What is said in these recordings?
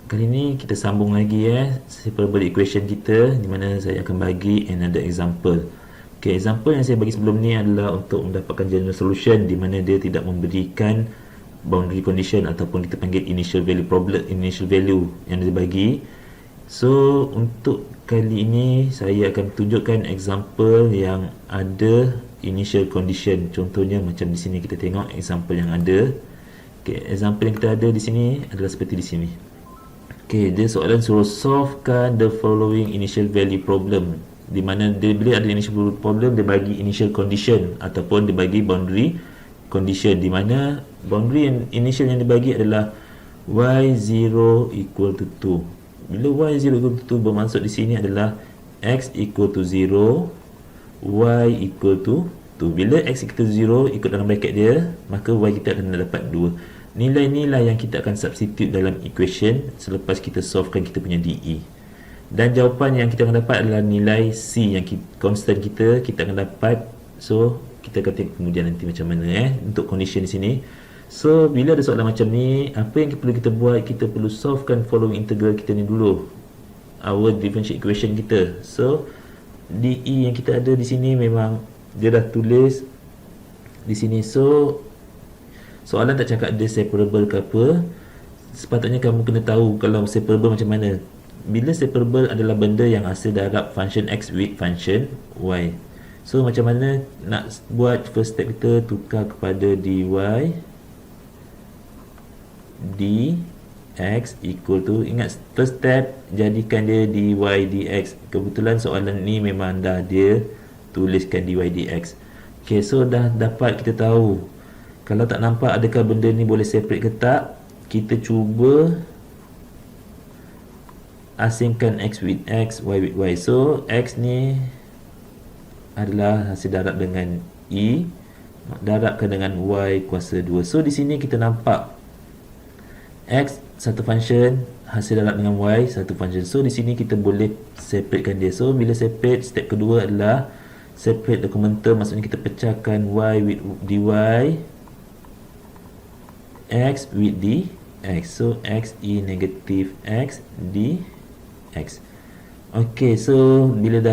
Kali ni kita sambung lagi separable equation kita, di mana saya akan bagi another example. Okay, example yang saya bagi sebelum ni adalah untuk mendapatkan general solution, di mana dia tidak memberikan boundary condition ataupun kita panggil initial value problem, initial value yang dia bagi. So untuk kali ini saya akan tunjukkan example yang ada initial condition. Contohnya macam di sini, kita tengok example yang ada. Okay, example yang kita ada di sini adalah seperti di sini. Okay, dia soalan suruh solvekan the following initial value problem, di mana dia bila ada initial value problem, dia bagi initial condition ataupun dia bagi boundary condition, di mana boundary initial yang dia bagi adalah y0 equal to 2. Bila y0 equal to 2 bermaksud di sini adalah x equal to 0, y equal to 2. Bila x equal to 0 ikut dalam bracket dia, maka y kita akan dapat 2. Nilai-nilai yang kita akan substitute dalam equation selepas kita solvekan kita punya DE. Dan jawapan yang kita akan dapat adalah nilai C yang constant kita akan dapat. So, kita akan tengok kemudian nanti macam mana untuk condition di sini. So, bila ada soalan macam ni, apa yang perlu kita buat? Kita perlu solvekan following integral kita ni dulu. Our differential equation kita. So, DE yang kita ada di sini memang dia dah tulis di sini. So, soalan tak cakap dia separable ke apa. Sepatutnya kamu kena tahu kalau separable macam mana. Bila separable adalah benda yang hasil darab function x with function y. So macam mana nak buat? First step kita tukar kepada dy dx equal to, ingat first step jadikan dia dy dx. Kebetulan soalan ni memang dah dia tuliskan dy dx. Okay, so dah dapat kita tahu. Kalau tak nampak adakah benda ni boleh separate ke tak, kita cuba asingkan x with x, y with y. So x ni adalah hasil darab dengan e, darabkan dengan y kuasa 2. So di sini kita nampak x satu function, hasil darab dengan y satu function. So di sini kita boleh separatekan dia. So bila separate, step kedua adalah separate the common term, maksudnya kita pecahkan y with dy, x with dx. So x e negative x dx. Ok, so bila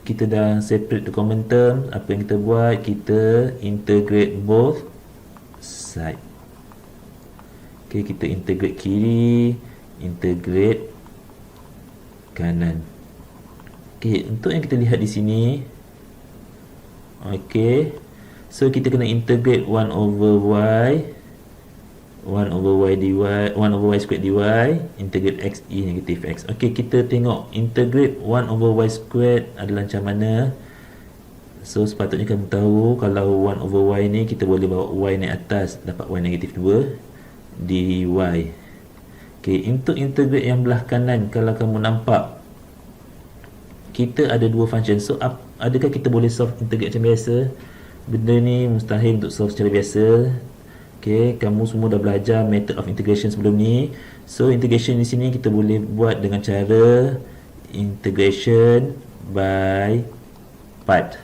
kita dah separate the common term, apa yang kita buat? Kita integrate both side. Ok, kita integrate kiri, integrate kanan. Ok, untuk yang kita lihat di sini, ok, so kita kena integrate 1 over y, 1 over y dy, 1 over y squared dy, integrate x e negative x. Ok, kita tengok integrate 1 over y squared adalah macam mana. So sepatutnya kamu tahu kalau 1 over y ni kita boleh bawa y naik atas, dapat y negative 2 dy. Ok, untuk integrate yang belah kanan, kalau kamu nampak kita ada dua function. So adakah kita boleh solve integrate macam biasa? Benda ni mustahil untuk solve secara biasa. Okay, kamu semua dah belajar method of integration sebelum ni. So integration di sini kita boleh buat dengan cara integration by part.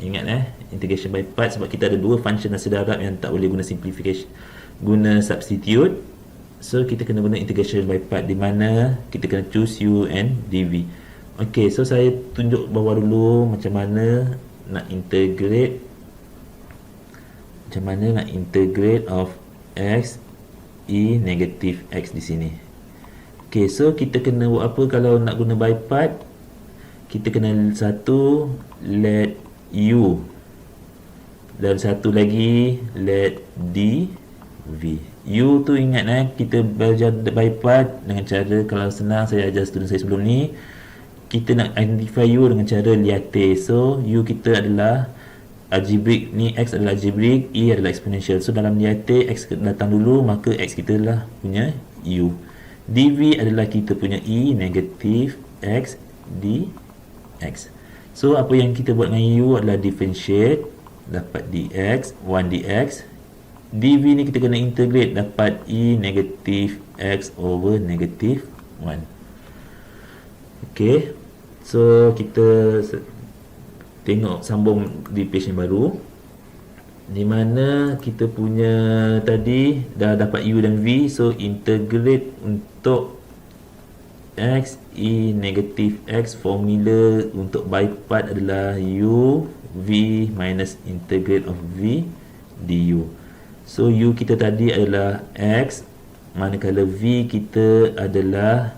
Ingat integration by part, sebab kita ada dua function hasil darab yang tak boleh guna simplification, guna substitute. So kita kena guna integration by part, di mana kita kena choose u and dv. Okay, so saya tunjuk bawah dulu macam mana nak integrate, of x e negative x di sini. Ok, so kita kena buat apa kalau nak guna by part? Kita kena satu let u, dan satu lagi let dv. U tu ingat kita belajar by part dengan cara, kalau senang saya ajar student saya sebelum ni, kita nak identify u dengan cara liate. So u kita adalah algebraic, ni x adalah algebraic, e adalah exponential. So dalam liate x datang dulu, maka x kita lah punya u. dv adalah kita punya e negative x dx. So apa yang kita buat dengan u adalah differentiate, dapat dx, 1 dx. dv ni kita kena integrate, dapat e negative x over negative 1. Ok, so kita tengok sambung di page yang baru, di mana kita punya tadi dah dapat u dan v. So integrate untuk X, E negatif X. Formula untuk by part adalah U V minus integrate of V du. So U kita tadi adalah X, manakala V kita adalah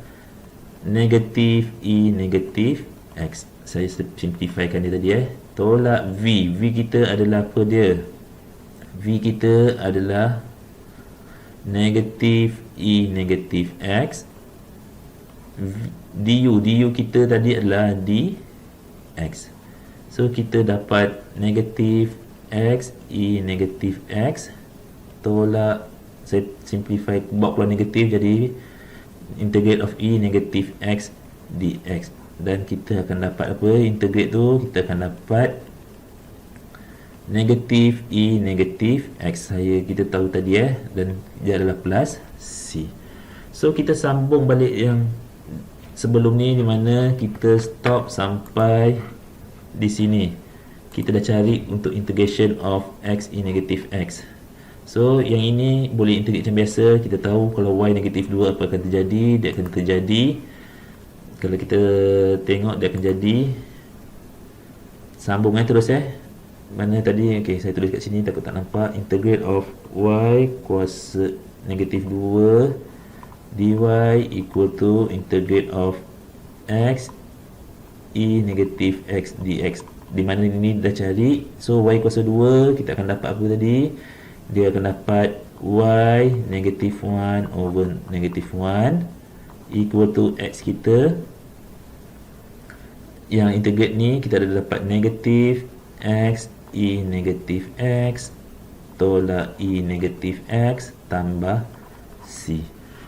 negatif E negatif X. Saya simplifikan dia tadi tolak V. V kita adalah apa dia? V kita adalah negatif E negatif X. Du kita tadi adalah dx. So kita dapat negatif X E negatif X tolak, saya simplify, buat keluar negatif, jadi integrate of E negatif X dx. Dan kita akan dapat apa? Integrate tu kita akan dapat negatif E negatif X. Kita tahu tadi dan dia adalah plus C. So kita sambung balik yang sebelum ni, di mana kita stop sampai di sini. Kita dah cari untuk integration of X E negatif X. So yang ini boleh integrate macam biasa. Kita tahu kalau Y negatif 2 apa akan terjadi. Dia akan terjadi, kalau kita tengok dia akan jadi sambung terus mana tadi, saya tulis kat sini takut tak nampak. Integrate of Y kuasa negatif 2 dy equal to integrate of X E negatif X dx. Di mana ini dah cari. So Y kuasa 2 kita akan dapat apa tadi? Dia akan dapat Y negatif 1 over negatif 1 equal to X kita. Yang integrate ni kita ada dapat negatif X E negatif X tolak E negatif X tambah C.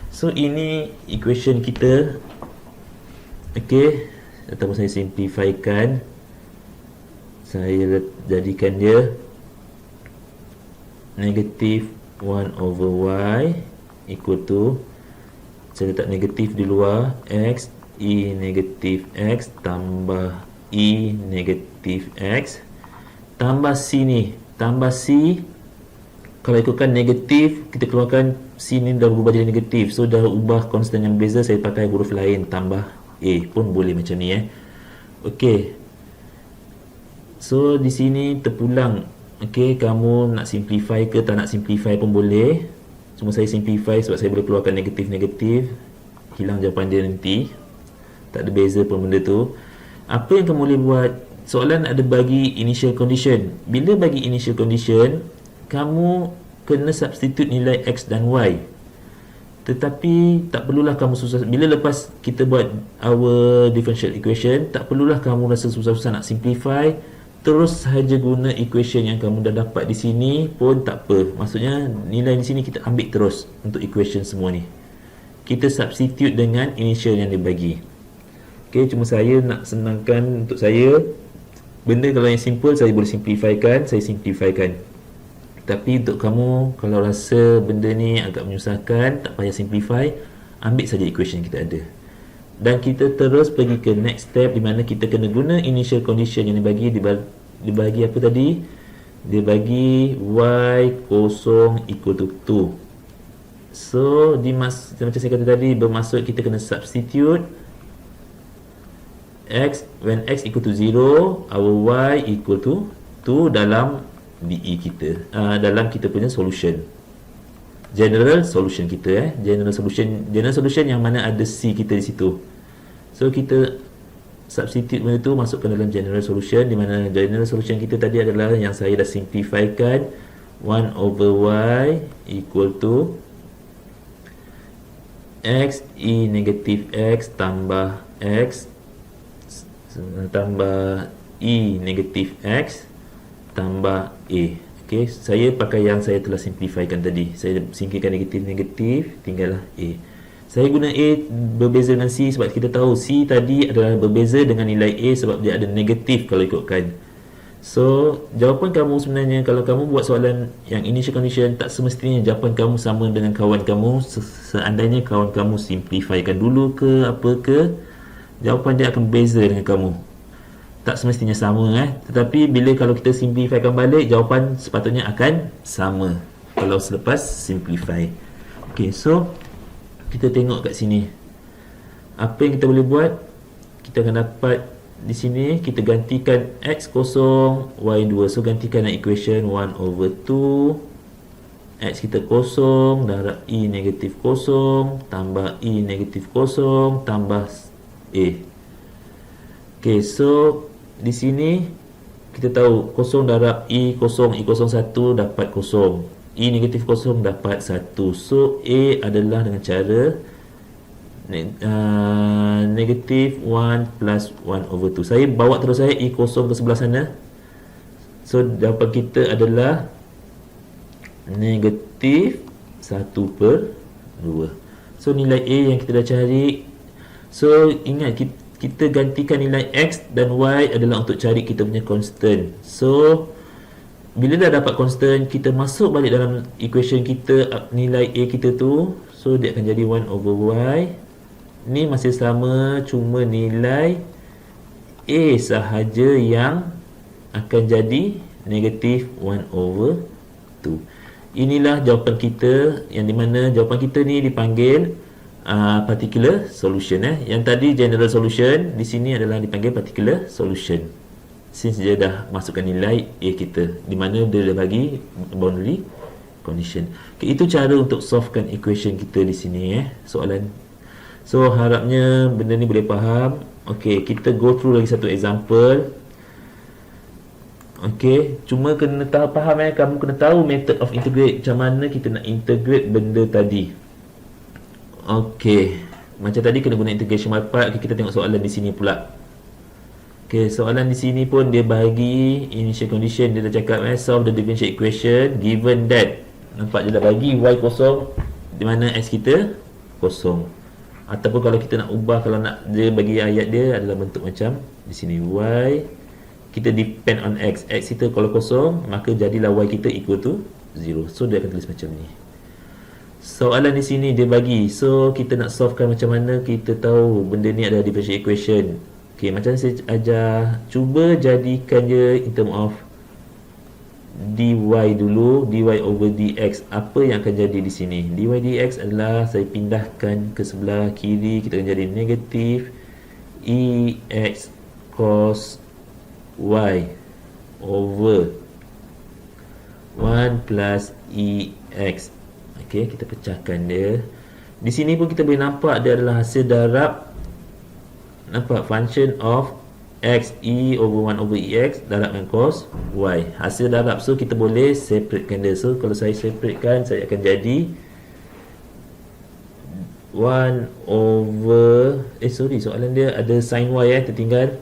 So ini equation kita. Ataupun saya simplifikan, saya jadikan dia negatif 1 over Y equal to, saya letak negatif di luar, X E negatif X tambah E negatif X tambah C ni, tambah C. Kalau ikutkan negatif, kita keluarkan C ni dah berubah jadi negatif. So dah ubah konstan yang beza, saya pakai huruf lain, tambah A pun boleh macam ni So di sini terpulang. Kamu nak simplify ke tak nak simplify pun boleh. Cuma saya simplify sebab saya boleh keluarkan negatif-negatif, hilang jawapan dia nanti. Tak ada beza pun benda tu. Apa yang kamu boleh buat? Soalan ada bagi initial condition. Bila bagi initial condition, kamu kena substitute nilai X dan Y. Tetapi tak perlulah kamu susah. Bila lepas kita buat our differential equation, tak perlulah kamu rasa susah-susah nak simplify. Terus sahaja guna equation yang kamu dah dapat di sini pun tak apa. Maksudnya nilai di sini kita ambil terus untuk equation semua ni. Kita substitute dengan initial yang dia bagi. Cuma saya nak senangkan untuk saya. Benda kalau yang simple saya boleh simplifikan, saya simplifikan. Tapi untuk kamu, kalau rasa benda ni agak menyusahkan, tak payah simplify, ambil saja equation yang kita ada. Dan kita terus pergi ke next step, di mana kita kena guna initial condition yang dibagi. Dibagi apa tadi? Dia bagi Y kosong equal to 2. So macam saya kata tadi, bermaksud kita kena substitute X, when X equal to 0, our Y equal to 2 dalam DE kita, dalam kita punya solution, general solution kita general solution yang mana ada C kita di situ. So kita substitute benda tu, masukkan dalam general solution, di mana general solution kita tadi adalah yang saya dah simplifikan, 1 over Y equal to X E negatif X tambah X tambah E negatif X tambah A. Saya pakai yang saya telah simplifikan tadi. Saya singkirkan negatif-negatif, tinggallah A. Saya guna A berbeza dengan C sebab kita tahu C tadi adalah berbeza dengan nilai A sebab dia ada negatif kalau ikutkan. So jawapan kamu sebenarnya, kalau kamu buat soalan yang initial condition, tak semestinya jawapan kamu sama dengan kawan kamu. Seandainya kawan kamu simplifikan dulu ke apa ke, jawapan dia akan berbeza dengan kamu. Tak semestinya sama tetapi bila kalau kita simplifikan balik, jawapan sepatutnya akan sama kalau selepas simplify. So kita tengok kat sini. Apa yang kita boleh buat? Kita akan dapat di sini, kita gantikan x kosong, y 2. So gantikan equation 1 over 2. X kita kosong, darab E negatif kosong, tambah E negatif kosong, tambah A. Okay, so di sini kita tahu kosong darab E kosong, E kosong 1 dapat kosong, E negatif kosong dapat 1. So A adalah dengan cara negatif 1 plus 1 over 2. Saya bawa terus saya E kosong ke sebelah sana. So jawapan kita adalah negatif 1 per 2. So nilai A yang kita dah cari. So ingat, kita gantikan nilai X dan Y adalah untuk cari kita punya constant. So bila dah dapat constant, kita masuk balik dalam equation kita nilai A kita tu. So dia akan jadi 1 over Y. Ni masih sama, cuma nilai A sahaja yang akan jadi negatif 1 over 2. Inilah jawapan kita, yang di mana jawapan kita ni dipanggil particular solution. Yang tadi general solution, di sini adalah dipanggil particular solution, since dia dah masukkan nilai A kita, di mana dia dah bagi boundary condition. Okay, itu cara untuk solvekan equation kita di sini soalan. So harapnya benda ni boleh faham. Okay, kita go through lagi satu example. Okay, cuma kena tahu, faham kamu kena tahu method of integrate, macam mana kita nak integrate benda tadi. Okay, macam tadi kena guna integration by part. Okay, kita tengok soalan di sini pula. Okay, soalan di sini pun dia bagi initial condition. Dia dah cakap solve the differential equation given that, nampak dia dah bagi y kosong, di mana x kita kosong. Ataupun kalau kita nak ubah, kalau nak dia bagi ayat dia adalah bentuk macam di sini, y kita depend on x. X kita kalau kosong, maka jadilah y kita equal to 0. So dia akan tulis macam ni. Soalan di sini dia bagi, so kita nak solvekan macam mana. Kita tahu benda ni adalah differential equation. Okay, macam saya ajar, cuba jadikan je in term of dy dulu, dy over dx. Apa yang akan jadi di sini? Dy dx adalah saya pindahkan ke sebelah kiri, kita akan jadi negatif ex cos y over 1 plus ex. Okey, kita pecahkan dia. Di sini pun kita boleh nampak dia adalah hasil darab, nampak, function of x e over 1 over ex darab dengan cos y, hasil darab. So kita boleh separatekan dia. So kalau saya separatekan, saya akan jadi 1 over soalan dia ada sin y tertinggal.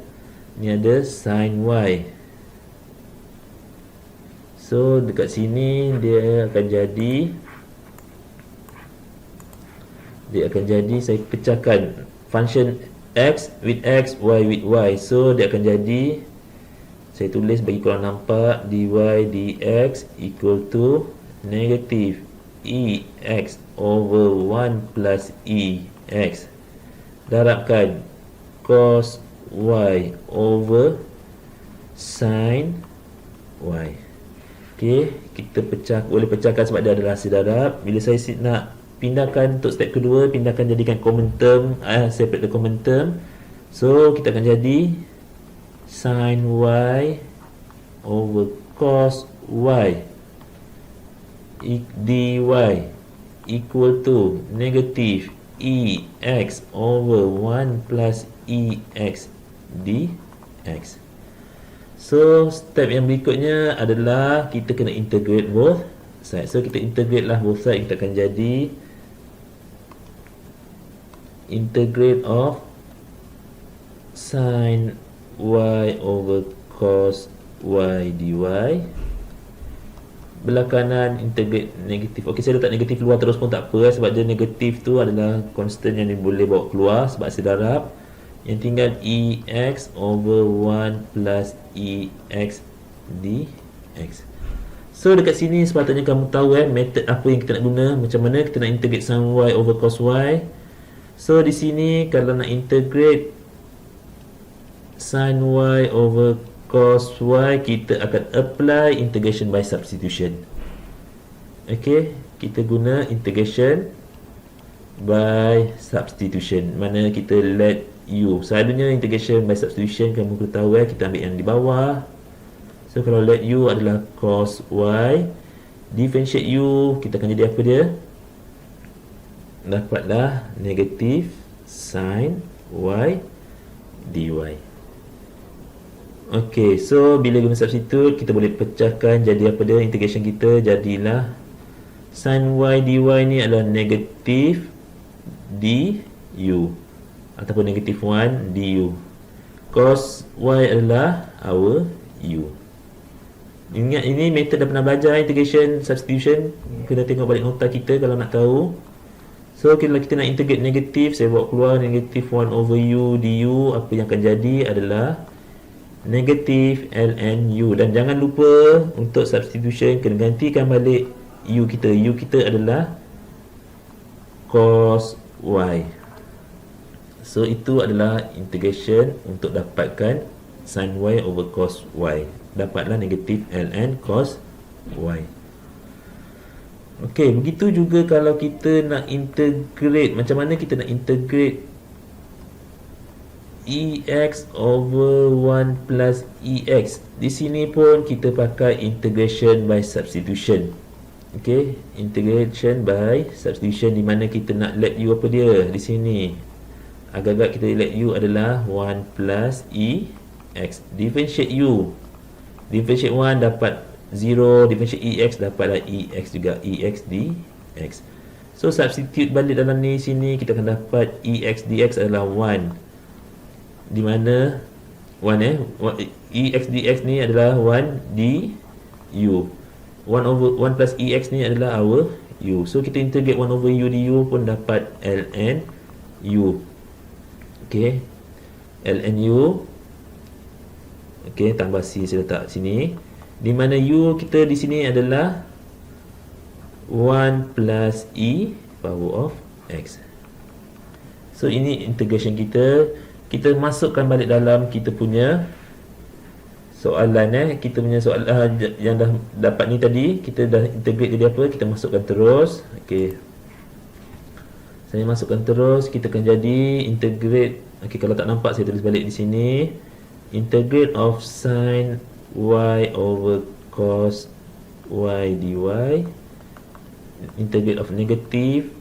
Ni ada sin y. So dekat sini dia akan jadi saya pecahkan function x with x, y with y. So dia akan jadi, saya tulis bagi korang nampak, dy dx equal to negative ex over 1 plus ex darabkan cos y over sin y. Okey, kita boleh pecahkan sebab dia adalah hasil darab. Bila saya nak pindahkan untuk step kedua, pindahkan jadikan common term, separate the common term. So kita akan jadi sin y over cos y dy equal to negative ex over 1 plus ex dx. So step yang berikutnya adalah kita kena integrate both side. So kita integrate lah both side. Kita akan jadi integrate of sin y over cos y dy. Belah kanan integrate negatif. Okey, saya letak negatif luar terus pun tak apa, sebab dia negatif tu adalah constant yang boleh bawa keluar sebab hasil darab. Yang tinggal ex over 1 plus ex dx. So dekat sini sepatutnya kamu tahu method apa yang kita nak guna, macam mana kita nak integrate sin y over cos y. So di sini kalau nak integrate sin y over cos y, kita akan apply integration by substitution. Okey, kita guna integration by substitution, mana kita let u. Selalunya integration by substitution kamu kena tahu kita ambil yang di bawah. So kalau let u adalah cos y, differentiate u, kita akan jadi apa dia? Dapatlah negatif sin y dy. Okey, so bila guna substitute, kita boleh pecahkan jadi apa dia? Integration kita jadilah sin y dy ni adalah negatif du ataupun negatif 1 du. Cos y adalah our u. Ingat, ini method dah pernah belajar integration substitution. Kena tengok balik nota kita kalau nak tahu. So kalau kita nak integrate negatif, saya bawa keluar negatif 1 over u du. Apa yang akan jadi adalah negatif ln u. Dan jangan lupa untuk substitution kena gantikan balik u kita. U kita adalah cos y. So itu adalah integration untuk dapatkan sin y over cos y. Dapatlah negatif ln cos y. Okey, begitu juga kalau kita nak integrate. Macam mana kita nak integrate ex over 1 plus ex. Di sini pun kita pakai integration by substitution. Okey, integration by substitution di mana kita nak let u apa dia di sini. Agak-agak kita let u adalah 1 plus ex. Differentiate u. Differentiate 1 dapat 0, differentiate ex dapatlah ex juga, ex dx. So substitute balik dalam ni sini, kita akan dapat ex dx adalah 1. Di mana 1 ex dx ni adalah 1 du. 1 plus ex ni adalah our u. So kita integrate 1 over u du pun dapat ln u. Okey, ln u. Okey, tambah c saya letak sini. Di mana u kita di sini adalah 1 plus e power of x. So ini integration kita. Kita masukkan balik dalam kita punya soalan kita punya soalan yang dah dapat ni tadi, kita dah integrate jadi apa? Kita masukkan terus. Okey. Saya masukkan terus, kita akan jadi integrate. Okey, kalau tak nampak saya tulis balik di sini. Integrate of sin y over cos y dy. Integrate of negative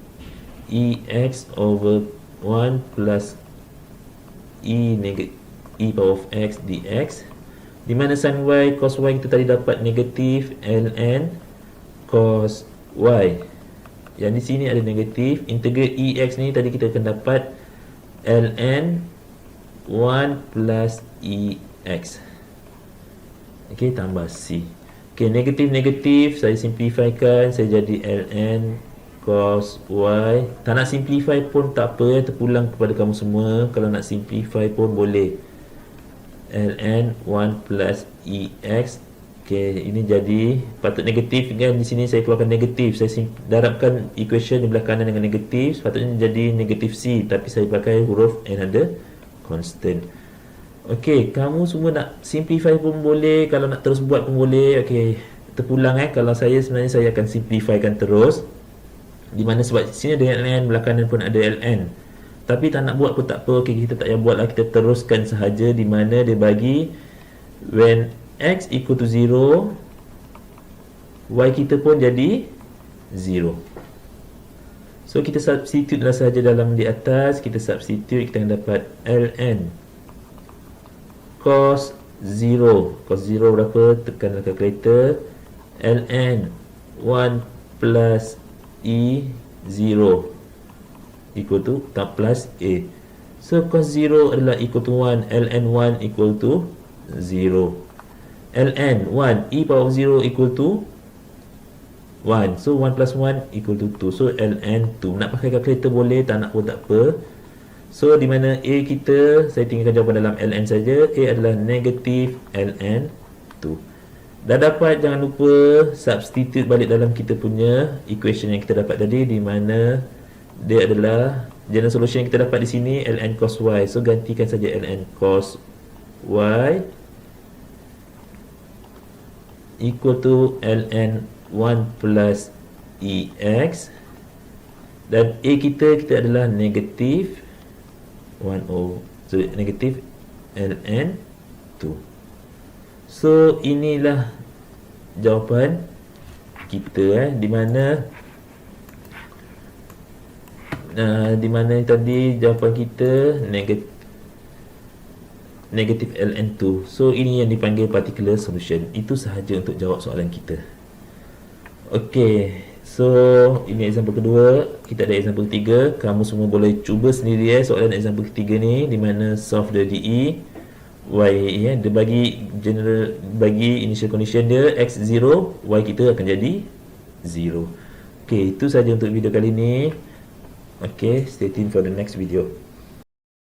ex over 1 plus e power of x dx. Di mana sin y cos y kita tadi dapat negatif ln cos y. Yang di sini ada negatif. Integrate ex ni tadi kita akan dapat ln 1 plus ex. Okey, tambah c. Okey, negatif saya simplifykan, saya jadi ln cos y. Tak nak simplify pun tak apa, terpulang kepada kamu semua. Kalau nak simplify pun boleh. ln 1 plus ex. Okey, ini jadi patut negatif kan. Di sini saya keluarkan negatif. Saya darabkan equation di belah kanan dengan negatif. Sepatutnya jadi negatif c, tapi saya pakai huruf another constant. Okey, kamu semua nak simplify pun boleh, kalau nak terus buat pun boleh. Okey, terpulang kalau saya sebenarnya saya akan simplifykan terus. Di mana sebab sini ada ln, belah kanan pun ada ln. Tapi tak nak buat pun tak apa. Okey, kita tak payah buatlah, kita teruskan sahaja. Di mana dia bagi when x equal to 0, y kita pun jadi 0. So kita substitute lah sahaja dalam di atas. Kita substitute, kita akan dapat ln cos 0. Cos 0 berapa? Tekanlah calculator. ln 1 plus e0 equal to plus a. So cos 0 adalah equal to 1. ln 1 equal to 0. ln 1 e power of 0 equal to 1. So 1 plus 1 equal to 2. So ln 2. Nak pakai calculator boleh, tak nak pun tak apa. So di mana a kita, saya tinggalkan jawapan dalam ln saja. A adalah negatif ln 2. Dah dapat, jangan lupa substitute balik dalam kita punya equation yang kita dapat tadi, di mana dia adalah general solution yang kita dapat di sini ln cos y. So gantikan saja ln cos y equal to ln 1 plus ex Dan A kita adalah negatif 10, so negatif ln 2. So inilah jawapan kita, di mana tadi jawapan kita negatif ln2. So ini yang dipanggil particular solution. Itu sahaja untuk jawab soalan kita. Okey, so ini example kedua. Kita ada example ketiga. Kamu semua boleh cuba sendiri soalan example ketiga ni, di mana solve the DE y, dia bagi initial condition dia x0, y kita akan jadi 0. Okey, itu saja untuk video kali ni. Okay, stay tuned for the next video.